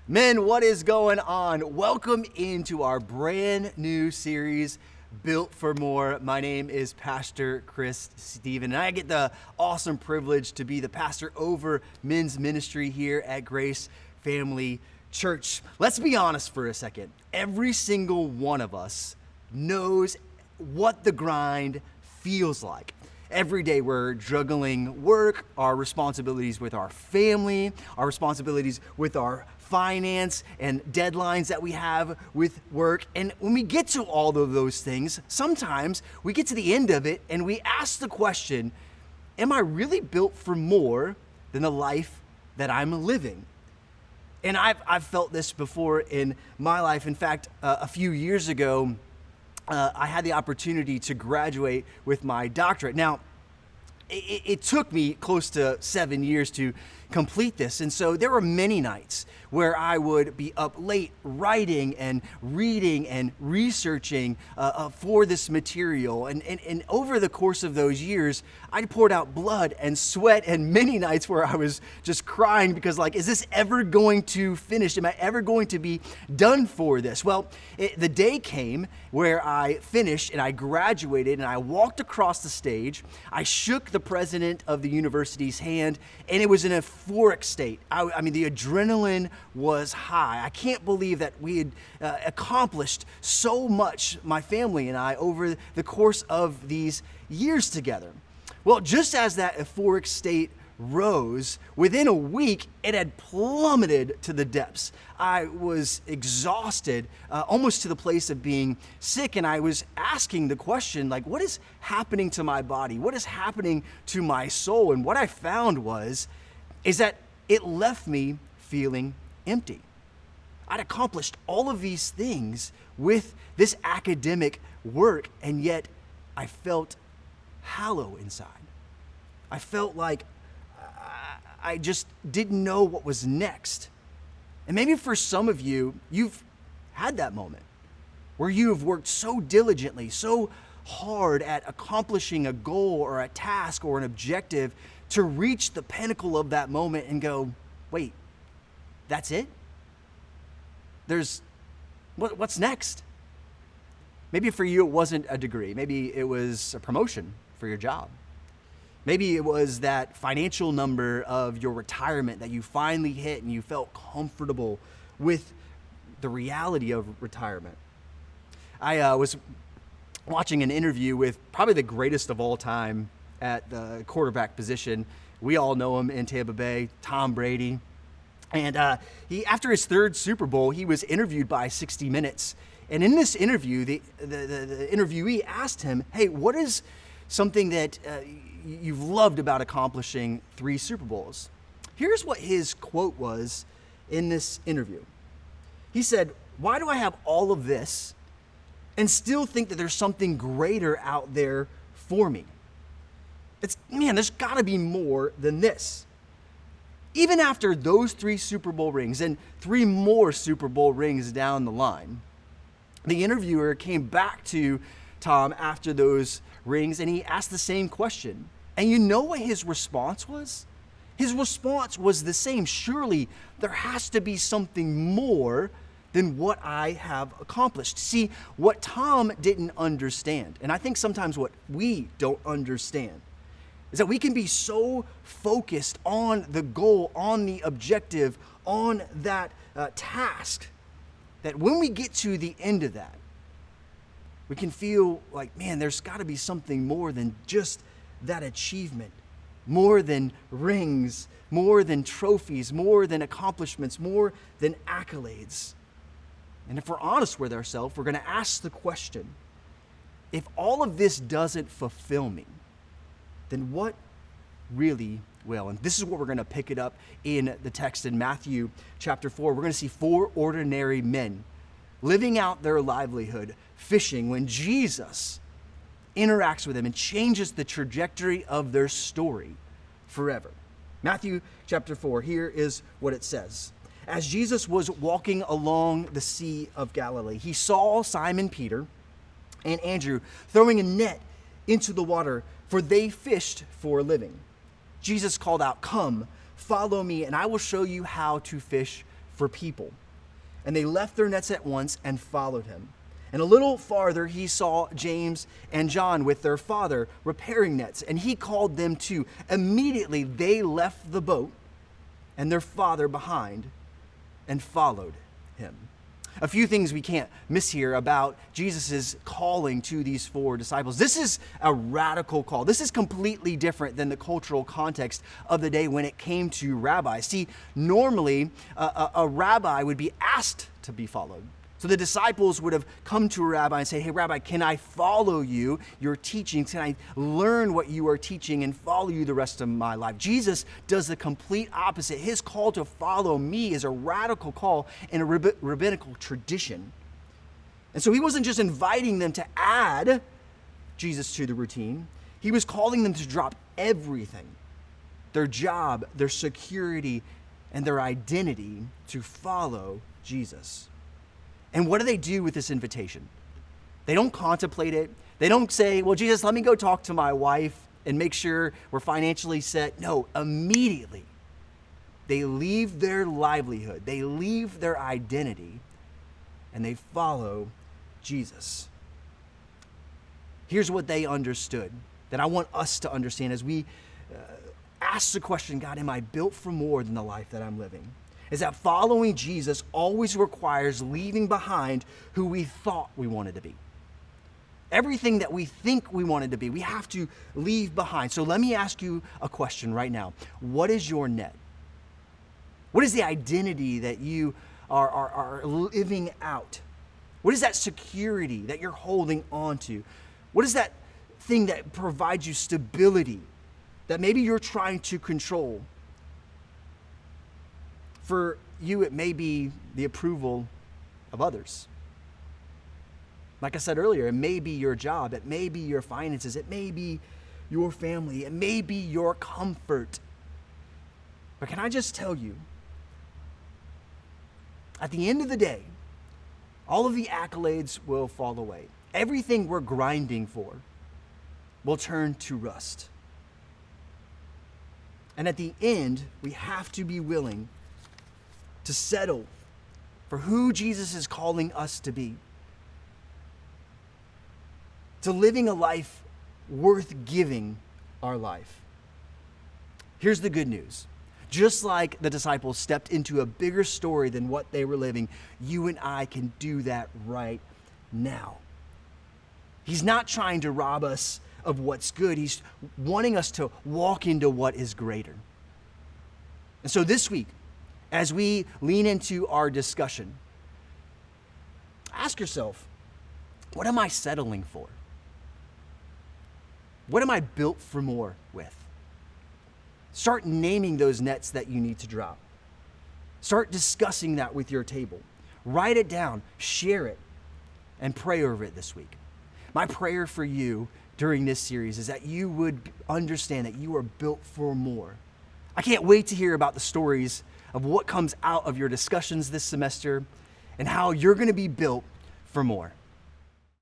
Men, what is going on? Welcome into our brand new series, Built for More. My name is Pastor Chris Stephen, and I get the awesome privilege to be the pastor over men's ministry here at Grace Family Church. Let's be honest for a second. Every single one of us knows what the grind feels like. Every day we're juggling work, our responsibilities with our family, our responsibilities with our finance and deadlines that we have with work. And when we get to all of those things, sometimes we get to the end of it and we ask the question, am I really built for more than the life that I'm living? And I've felt this before in my life. In fact, a few years ago, I had the opportunity to graduate with my doctorate. Now, it took me close to 7 years to complete this. And so there were many nights where I would be up late writing and reading and researching for this material. And over the course of those years, I poured out blood and sweat, and many nights where I was just crying because, like, is this ever going to finish? Am I ever going to be done for this? Well, the day came where I finished and I graduated and I walked across the stage. I shook the president of the university's hand, and it was in a euphoric state. I mean, the adrenaline was high. I can't believe that we had accomplished so much, my family and I, over the course of these years together. Well, just as that euphoric state rose, within a week, it had plummeted to the depths. I was exhausted, almost to the place of being sick, and I was asking the question, like, what is happening to my body? What is happening to my soul? And what I found is that it left me feeling empty. I'd accomplished all of these things with this academic work, and yet I felt hollow inside. I felt like I just didn't know what was next. And maybe for some of you, you've had that moment where you have worked so diligently, so hard at accomplishing a goal or a task or an objective to reach the pinnacle of that moment and go, wait, that's it? What's next? Maybe for you, it wasn't a degree. Maybe it was a promotion for your job. Maybe it was that financial number of your retirement that you finally hit and you felt comfortable with the reality of retirement. I was watching an interview with probably the greatest of all time at the quarterback position. We all know him in Tampa Bay, Tom Brady. And he, after his third Super Bowl, he was interviewed by 60 Minutes. And in this interview, the interviewee asked him, hey, what is something that you've loved about accomplishing 3 Super Bowls? Here's what his quote was in this interview. He said, why do I have all of this and still think that there's something greater out there for me? There's gotta be more than this. Even after those 3 Super Bowl rings and 3 more Super Bowl rings down the line, the interviewer came back to Tom after those rings and he asked the same question. And you know what his response was? His response was the same. Surely there has to be something more than what I have accomplished. See, what Tom didn't understand, and I think sometimes what we don't understand, is that we can be so focused on the goal, on the objective, on that task, that when we get to the end of that, we can feel like, man, there's got to be something more than just that achievement, more than rings, more than trophies, more than accomplishments, more than accolades. And if we're honest with ourselves, we're going to ask the question, if all of this doesn't fulfill me, then what really will? And this is what we're going to pick it up in the text in Matthew chapter 4. We're going to see 4 ordinary men living out their livelihood fishing when Jesus interacts with them and changes the trajectory of their story forever. Matthew chapter 4, here is what it says. As Jesus was walking along the Sea of Galilee, he saw Simon Peter and Andrew throwing a net into the water, for they fished for a living. Jesus called out, "Come, follow me, and I will show you how to fish for people. And they left their nets at once and followed him. And a little farther, he saw James and John with their father repairing nets, and he called them too. Immediately, they left the boat and their father behind and followed him. A few things we can't miss here about Jesus' calling to these 4 disciples. This is a radical call. This is completely different than the cultural context of the day when it came to rabbis. See, normally a rabbi would be asked to be followed. So the disciples would have come to a rabbi and say, hey, Rabbi, can I follow you, your teachings? Can I learn what you are teaching and follow you the rest of my life? Jesus does the complete opposite. His call to follow me is a radical call in a rabbinical tradition. And so he wasn't just inviting them to add Jesus to the routine. He was calling them to drop everything, their job, their security, and their identity to follow Jesus. And what do they do with this invitation? They don't contemplate it. They don't say, well, Jesus, let me go talk to my wife and make sure we're financially set. No, immediately they leave their livelihood, they leave their identity, and they follow Jesus. Here's what they understood that I want us to understand as we ask the question, God, am I built for more than the life that I'm living? Is that following Jesus always requires leaving behind who we thought we wanted to be. Everything that we think we wanted to be, we have to leave behind. So let me ask you a question right now. What is your net? What is the identity that you are living out? What is that security that you're holding on to? What is that thing that provides you stability that maybe you're trying to control? For you, it may be the approval of others. Like I said earlier, it may be your job, it may be your finances, it may be your family, it may be your comfort. But can I just tell you, at the end of the day, all of the accolades will fall away. Everything we're grinding for will turn to rust. And at the end, we have to be willing to settle for who Jesus is calling us to be. To living a life worth giving our life. Here's the good news. Just like the disciples stepped into a bigger story than what they were living, you and I can do that right now. He's not trying to rob us of what's good. He's wanting us to walk into what is greater. And so this week, as we lean into our discussion, ask yourself, what am I settling for? What am I built for more with? Start naming those nets that you need to drop. Start discussing that with your table. Write it down, share it, and pray over it this week. My prayer for you during this series is that you would understand that you are built for more. I can't wait to hear about the stories of what comes out of your discussions this semester and how you're going to be built for more.